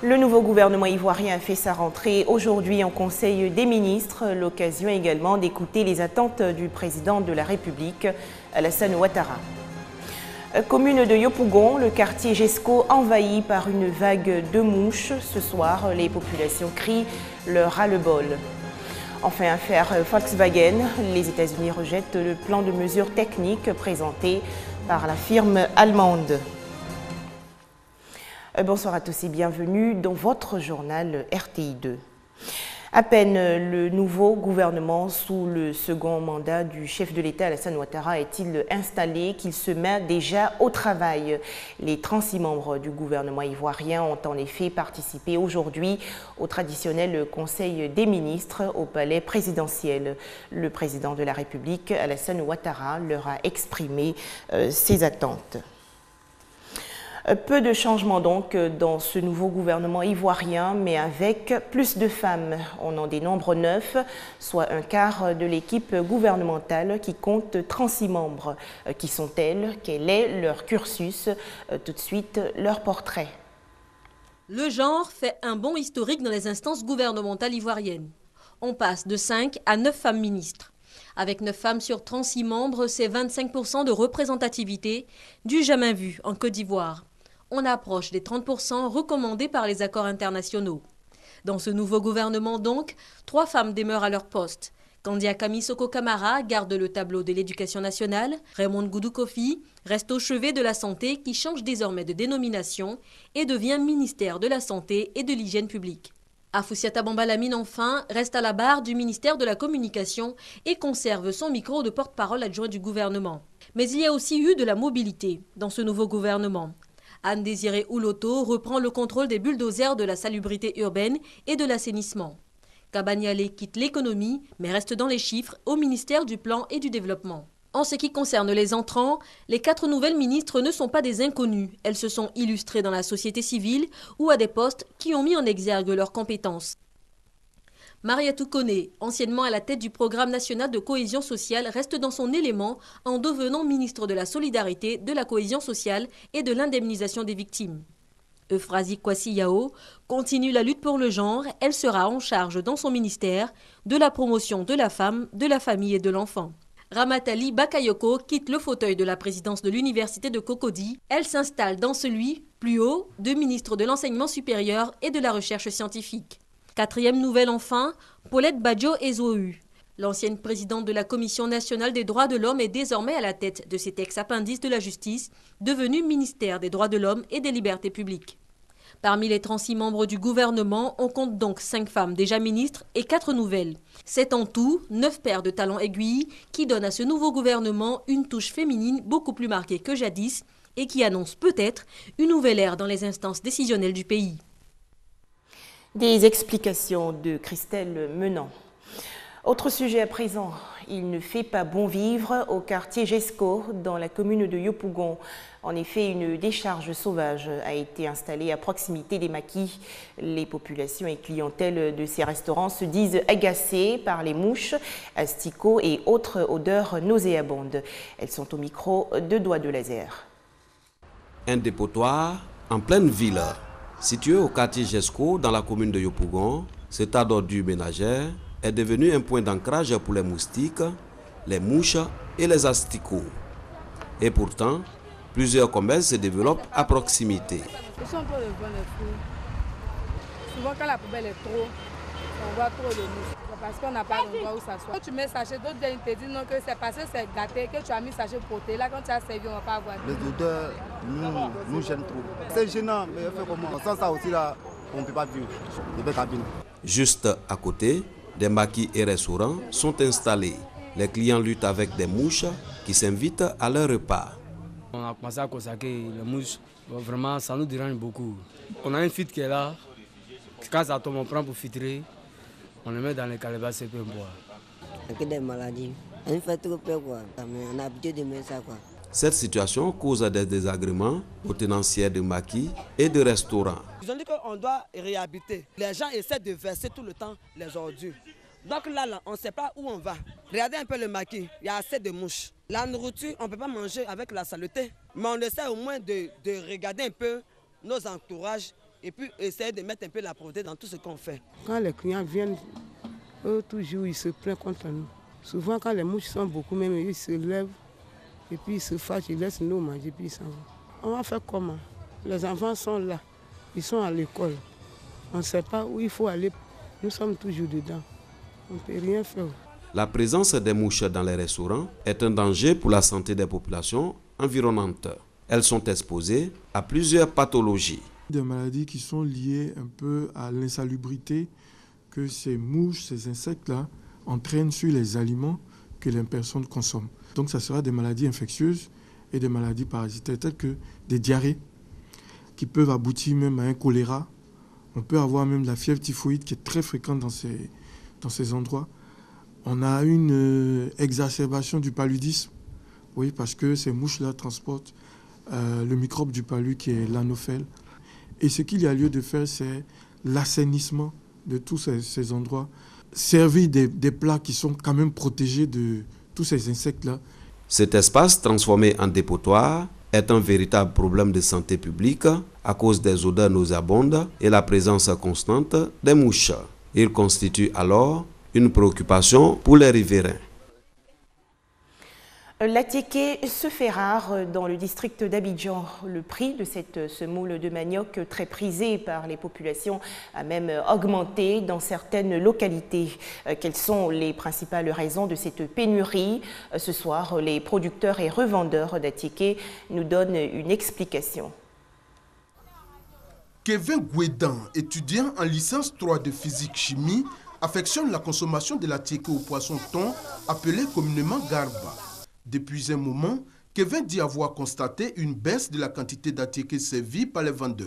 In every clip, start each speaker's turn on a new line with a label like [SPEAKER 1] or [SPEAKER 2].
[SPEAKER 1] Le nouveau gouvernement ivoirien a fait sa rentrée aujourd'hui en Conseil des ministres, l'occasion également d'écouter les attentes du président de la République, Alassane Ouattara. Commune de Yopougon, le quartier Jesco envahi par une vague de mouches. Ce soir, les populations crient leur ras-le-bol. Enfin, affaire Volkswagen, les États-Unis rejettent le plan de mesures techniques présenté par la firme allemande. Bonsoir à tous et bienvenue dans votre journal RTI 2. À peine le nouveau gouvernement sous le second mandat du chef de l'État Alassane Ouattara est-il installé qu'il se met déjà au travail. Les 36 membres du gouvernement ivoirien ont en effet participé aujourd'hui au traditionnel Conseil des ministres au palais présidentiel. Le président de la République, Alassane Ouattara, leur a exprimé ses attentes. Peu de changements donc dans ce nouveau gouvernement ivoirien, mais avec plus de femmes. On en dénombre 9, soit un quart de l'équipe gouvernementale qui compte 36 membres. Qui sont-elles? Quel est leur cursus? Tout de suite, leur portrait.
[SPEAKER 2] Le genre fait un bond historique dans les instances gouvernementales ivoiriennes. On passe de 5 à 9 femmes ministres. Avec 9 femmes sur 36 membres, c'est 25% de représentativité, du jamais vu en Côte d'Ivoire. On approche des 30% recommandés par les accords internationaux. Dans ce nouveau gouvernement donc, 3 femmes demeurent à leur poste. Kandia Kamisoko Kamara garde le tableau de l'éducation nationale. Raymond Goudou Kofi reste au chevet de la santé qui change désormais de dénomination et devient ministère de la Santé et de l'Hygiène publique. Afoussiata Bambalamine enfin reste à la barre du ministère de la Communication et conserve son micro de porte-parole adjoint du gouvernement. Mais il y a aussi eu de la mobilité dans ce nouveau gouvernement. Anne-Désirée Ouloto reprend le contrôle des bulldozers de la salubrité urbaine et de l'assainissement. Kabaniale quitte l'économie, mais reste dans les chiffres au ministère du Plan et du Développement. En ce qui concerne les entrants, les 4 nouvelles ministres ne sont pas des inconnues. Elles se sont illustrées dans la société civile ou à des postes qui ont mis en exergue leurs compétences. Mariatou Koné, anciennement à la tête du programme national de cohésion sociale, reste dans son élément en devenant ministre de la Solidarité, de la cohésion sociale et de l'indemnisation des victimes. Euphrasie Kwasi Yao continue la lutte pour le genre. Elle sera en charge dans son ministère de la promotion de la femme, de la famille et de l'enfant. Ramatali Bakayoko quitte le fauteuil de la présidence de l'université de Cocody. Elle s'installe dans celui, plus haut, de ministre de l'enseignement supérieur et de la recherche scientifique. 4e nouvelle enfin, Paulette Badjo Ezou. L'ancienne présidente de la Commission nationale des droits de l'homme est désormais à la tête de cet ex-appendice de la justice, devenu ministère des droits de l'homme et des libertés publiques. Parmi les 36 membres du gouvernement, on compte donc 5 femmes déjà ministres et 4 nouvelles. C'est en tout 9 paires de talons aiguilles qui donnent à ce nouveau gouvernement une touche féminine beaucoup plus marquée que jadis et qui annonce peut-être une nouvelle ère dans les instances décisionnelles du pays.
[SPEAKER 1] Des explications de Christelle Menant. Autre sujet à présent, il ne fait pas bon vivre au quartier Jesco dans la commune de Yopougon. En effet, une décharge sauvage a été installée à proximité des maquis. Les populations et clientèles de ces restaurants se disent agacées par les mouches, asticots et autres odeurs nauséabondes. Elles sont au micro de Doigt de Laser.
[SPEAKER 3] Un dépotoir en pleine ville. Situé au quartier Jesco, dans la commune de Yopougon, cet tas d'ordures ménagères est devenu un point d'ancrage pour les moustiques, les mouches et les asticots. Et pourtant, plusieurs commerces se développent à proximité.
[SPEAKER 4] Ils sont en train de vendre les fruits. Souvent, quand la poubelle est trop, on voit trop de mouches. Parce qu'on n'a pas d'endroit où s'asseoir. Quand tu mets sachet, d'autres ils te disent non, que c'est parce que c'est gâté, que tu as mis sachet poté. Là, quand tu as servi, on ne va pas avoir.
[SPEAKER 5] Les odeurs nous gênent trop. C'est gênant, mais on fait comment? Sans ça aussi, là, on ne peut pas vivre.
[SPEAKER 3] Juste à côté, des maquis et restaurants sont installés. Les clients luttent avec des mouches qui s'invitent à leur repas.
[SPEAKER 6] On a commencé à consacrer les mouches. Vraiment, ça nous dérange beaucoup. On a une fuite qui est là. Quand ça tombe, on prend pour filtrer. On le met dans les calebasses et puis on boit.
[SPEAKER 7] Il y a des maladies. On fait trop peur, quoi. On a l'habitude de mettre ça, quoi.
[SPEAKER 3] Cette situation cause des désagréments aux tenanciers de maquis et de restaurants.
[SPEAKER 8] Ils ont dit qu'on doit réhabiter. Les gens essaient de verser tout le temps les ordures. Donc là, on ne sait pas où on va. Regardez un peu le maquis, il y a assez de mouches. La nourriture, on ne peut pas manger avec la saleté. Mais on essaie au moins de regarder un peu nos entourages et puis essayer de mettre un peu la pauvreté dans tout ce qu'on fait.
[SPEAKER 4] Quand les clients viennent, eux toujours ils se plaignent contre nous. Souvent quand les mouches sont beaucoup, même ils se lèvent et puis ils se fâchent, ils laissent nous manger puis ils s'en vont. On va faire comment? Les enfants sont là, ils sont à l'école. On ne sait pas où il faut aller. Nous sommes toujours dedans. On ne peut rien faire.
[SPEAKER 3] La présence des mouches dans les restaurants est un danger pour la santé des populations environnantes. Elles sont exposées à plusieurs pathologies.
[SPEAKER 9] Des maladies qui sont liées un peu à l'insalubrité que ces mouches, ces insectes-là entraînent sur les aliments que les personnes consomment. Donc ça sera des maladies infectieuses et des maladies parasitaires telles que des diarrhées qui peuvent aboutir même à un choléra. On peut avoir même la fièvre typhoïde qui est très fréquente dans ces endroits. On a une exacerbation du paludisme, oui, parce que ces mouches-là transportent le microbe du palu qui est l'anophèle. Et ce qu'il y a lieu de faire, c'est l'assainissement de tous ces endroits. Servir des plats qui sont quand même protégés de tous ces insectes-là.
[SPEAKER 3] Cet espace transformé en dépotoir est un véritable problème de santé publique à cause des odeurs nauséabondes et la présence constante des mouches. Il constitue alors une préoccupation pour les riverains.
[SPEAKER 1] L'attiéké se fait rare dans le district d'Abidjan. Le prix de cette semoule de manioc très prisée par les populations a même augmenté dans certaines localités. Quelles sont les principales raisons de cette pénurie? Ce soir, les producteurs et revendeurs d'attiéké nous donnent une explication.
[SPEAKER 10] Kevin Gouedan, étudiant en licence 3 de physique-chimie, affectionne la consommation de l'attiéké au poisson-thon, appelé communément garba. Depuis un moment, Kevin dit avoir constaté une baisse de la quantité d'attiéké servie par les vendeurs.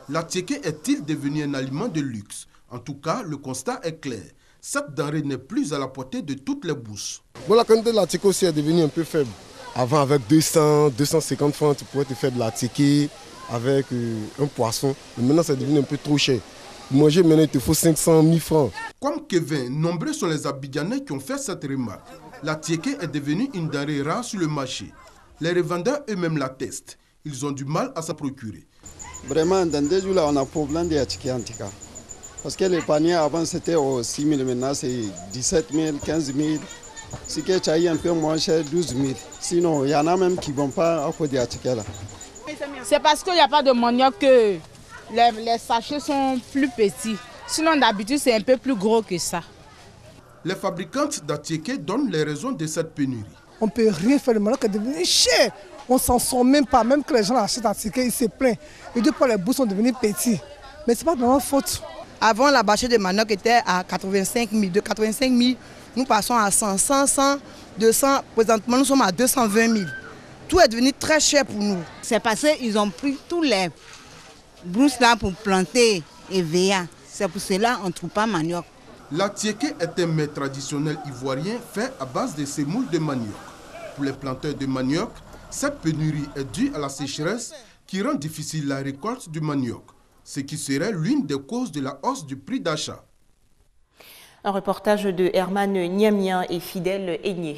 [SPEAKER 10] L'attiéké est-il devenu un aliment de luxe? En tout cas, le constat est clair. Cette denrée n'est plus à la portée de toutes les bouches.
[SPEAKER 5] Bon, la quantité de l'attiéké aussi est devenue un peu faible. Avant, avec 200, 250 francs, tu pouvais te faire de l'attiéké avec un poisson. Mais maintenant, c'est devenu un peu trop cher. Pour manger, maintenant, il te faut 500 000 francs.
[SPEAKER 10] Comme Kevin, nombreux sont les Abidjanais qui ont fait cette remarque. L'attiéké est devenu une denrée rare sur le marché. Les revendeurs eux-mêmes l'attestent. Ils ont du mal à s'en procurer.
[SPEAKER 11] Vraiment, dans des jours là, on a problème d'attiéké en tout cas. Parce que les paniers avant c'était 6 000, maintenant c'est 17 000, 15 000. Ce qui est un peu moins cher, 12 000. Sinon, il y en a même qui ne vont pas à cause d'attiéké là.
[SPEAKER 12] C'est parce qu'il n'y a pas de manioc que les sachets sont plus petits. Sinon, d'habitude, c'est un peu plus gros que ça.
[SPEAKER 10] Les fabricantes d'attiéké donnent les raisons de cette pénurie.
[SPEAKER 13] On ne peut rien faire, le manioc est devenu cher. On ne s'en sort même pas. Même que les gens achètent l'attiéké, ils se plaignent. Et depuis, les bouts sont devenus petits. Mais ce n'est pas de notre faute.
[SPEAKER 14] Avant, la bâche de manioc était à 85 000. De 85 000, nous passons à 100, 100, 200. Présentement, nous sommes à 220 000. Tout est devenu très cher pour nous.
[SPEAKER 15] C'est parce qu'ils ont pris tous les brousses là pour planter et veiller. C'est pour cela qu'on ne trouve pas manioc.
[SPEAKER 10] L'attiéké est un mets traditionnel ivoirien fait à base de semoule de manioc. Pour les planteurs de manioc, cette pénurie est due à la sécheresse qui rend difficile la récolte du manioc, ce qui serait l'une des causes de la hausse du prix d'achat.
[SPEAKER 1] Un reportage de Herman Niamien et Fidèle Aigné.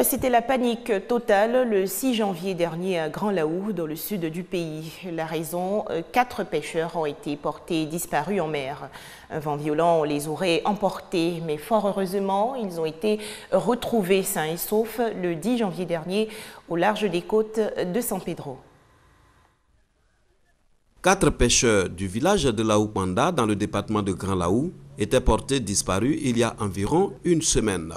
[SPEAKER 1] C'était la panique totale le 6 janvier dernier à Grand Laou, dans le sud du pays. La raison, 4 pêcheurs ont été portés disparus en mer. Un vent violent les aurait emportés, mais fort heureusement, ils ont été retrouvés sains et saufs le 10 janvier dernier au large des côtes de San Pedro.
[SPEAKER 3] 4 pêcheurs du village de Laou-Panda, dans le département de Grand Laou, étaient portés disparus il y a environ une semaine.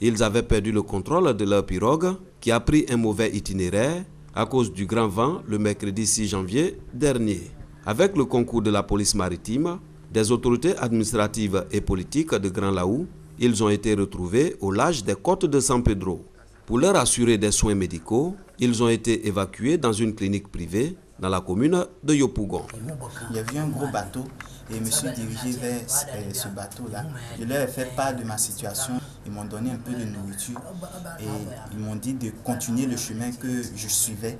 [SPEAKER 3] Ils avaient perdu le contrôle de leur pirogue qui a pris un mauvais itinéraire à cause du grand vent le mercredi 6 janvier dernier. Avec le concours de la police maritime, des autorités administratives et politiques de Grand Laou, ils ont été retrouvés au large des côtes de San Pedro. Pour leur assurer des soins médicaux, ils ont été évacués dans une clinique privée dans la commune de Yopougon.
[SPEAKER 16] Il y a eu un gros bateau et je me suis dirigé vers ce bateau-là. Je leur ai fait part de ma situation. Ils m'ont donné un peu de nourriture et ils m'ont dit de continuer le chemin que je suivais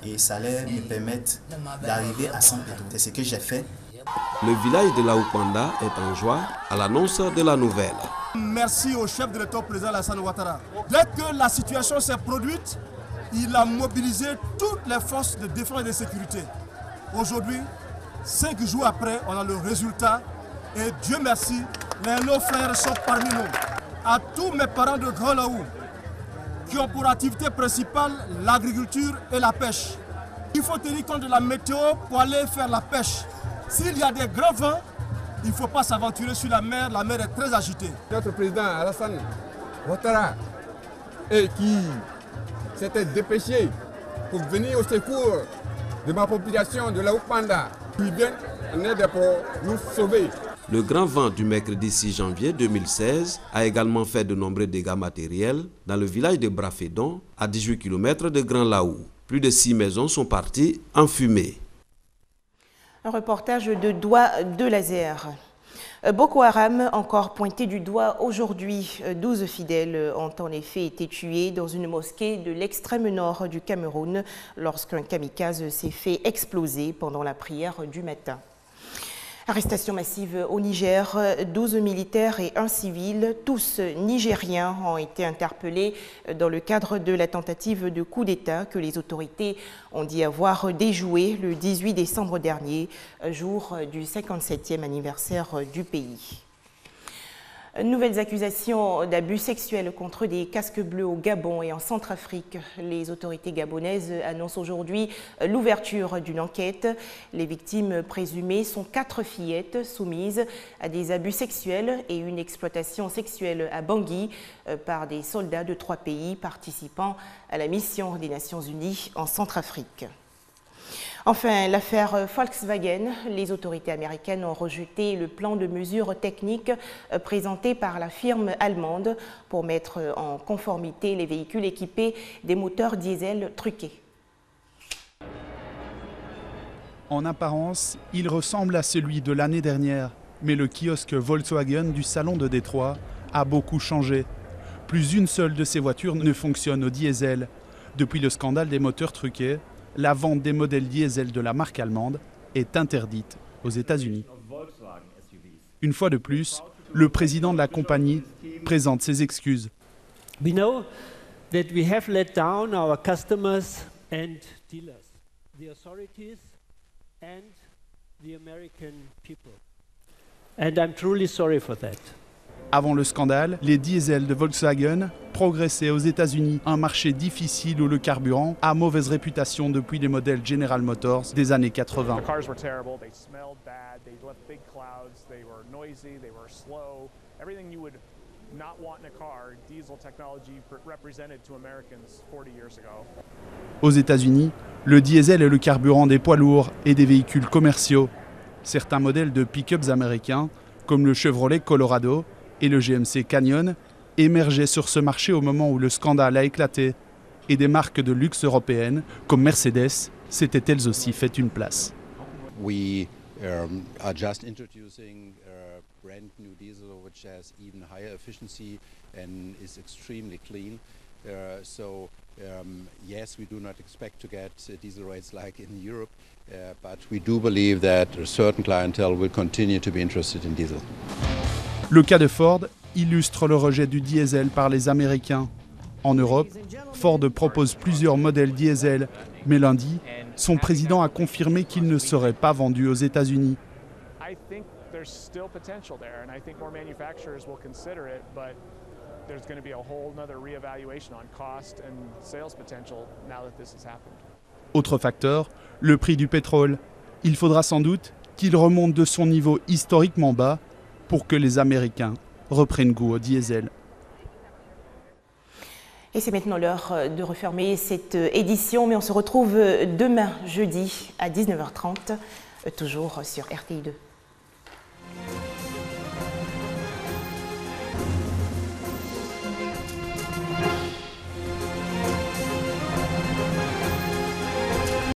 [SPEAKER 16] et ça allait me permettre d'arriver à San Pedro. C'est ce que j'ai fait.
[SPEAKER 3] Le village de Laou-Panda est en joie à l'annonce de la nouvelle.
[SPEAKER 17] Merci au chef de l'État, président Alassane Ouattara. Dès que la situation s'est produite, il a mobilisé toutes les forces de défense et de sécurité. Aujourd'hui, 5 jours après, on a le résultat. Et Dieu merci, les lots frères sont parmi nous. À tous mes parents de Grand Laou, qui ont pour activité principale l'agriculture et la pêche. Il faut tenir compte de la météo pour aller faire la pêche. S'il y a des grands vents, il ne faut pas s'aventurer sur la mer est très agitée.
[SPEAKER 18] Notre président Alassane Ouattara, et qui s'était dépêché pour venir au secours de ma population de Laou Panda, qui vient en aide pour nous sauver.
[SPEAKER 3] Le grand vent du mercredi 6 janvier 2016 a également fait de nombreux dégâts matériels dans le village de Brafédon, à 18 km de Grand Laou. Plus de 6 maisons sont parties en fumée.
[SPEAKER 1] Un reportage de Doigt de Laser. Boko Haram, encore pointé du doigt aujourd'hui. 12 fidèles ont en effet été tués dans une mosquée de l'extrême nord du Cameroun lorsqu'un kamikaze s'est fait exploser pendant la prière du matin. Arrestation massive au Niger, 12 militaires et un civil, tous nigériens, ont été interpellés dans le cadre de la tentative de coup d'État que les autorités ont dit avoir déjoué le 18 décembre dernier, jour du 57e anniversaire du pays. Nouvelles accusations d'abus sexuels contre des casques bleus au Gabon et en Centrafrique. Les autorités gabonaises annoncent aujourd'hui l'ouverture d'une enquête. Les victimes présumées sont 4 fillettes soumises à des abus sexuels et une exploitation sexuelle à Bangui par des soldats de 3 pays participant à la mission des Nations Unies en Centrafrique. Enfin, l'affaire Volkswagen, les autorités américaines ont rejeté le plan de mesures techniques présenté par la firme allemande pour mettre en conformité les véhicules équipés des moteurs diesel truqués.
[SPEAKER 19] En apparence, il ressemble à celui de l'année dernière, mais le kiosque Volkswagen du salon de Détroit a beaucoup changé. Plus une seule de ces voitures ne fonctionne au diesel. Depuis le scandale des moteurs truqués, la vente des modèles diesel de la marque allemande est interdite aux États-Unis. Une fois de plus, le président de la compagnie présente ses excuses.
[SPEAKER 20] We know that we have let down our customers and dealers, the authorities and the American people. And I'm truly sorry for that.
[SPEAKER 19] Avant le scandale, les diesels de Volkswagen progressaient aux États-Unis, un marché difficile où le carburant a mauvaise réputation depuis les modèles General Motors des années 80. Aux États-Unis, le diesel est le carburant des poids lourds et des véhicules commerciaux. Certains modèles de pick-ups américains, comme le Chevrolet Colorado et le GMC Canyon, émergeaient sur ce marché au moment où le scandale a éclaté, et des marques de luxe européennes, comme Mercedes, s'étaient elles aussi fait une place.
[SPEAKER 21] We are just introducing a brand new diesel which has even higher efficiency and is extremely clean. Yes, we do not expect to get diesel rates like in Europe, but we do believe that a certain clientele will continue to be interested in diesel.
[SPEAKER 19] Le cas de Ford illustre le rejet du diesel par les Américains. En Europe, Ford propose plusieurs modèles diesel, mais lundi, son président a confirmé qu'il ne serait pas vendu aux États-Unis. Autre facteur, le prix du pétrole. Il faudra sans doute qu'il remonte de son niveau historiquement bas pour que les Américains reprennent goût au diesel.
[SPEAKER 1] Et c'est maintenant l'heure de refermer cette édition, mais on se retrouve demain, jeudi, à 19h30, toujours sur RTI2.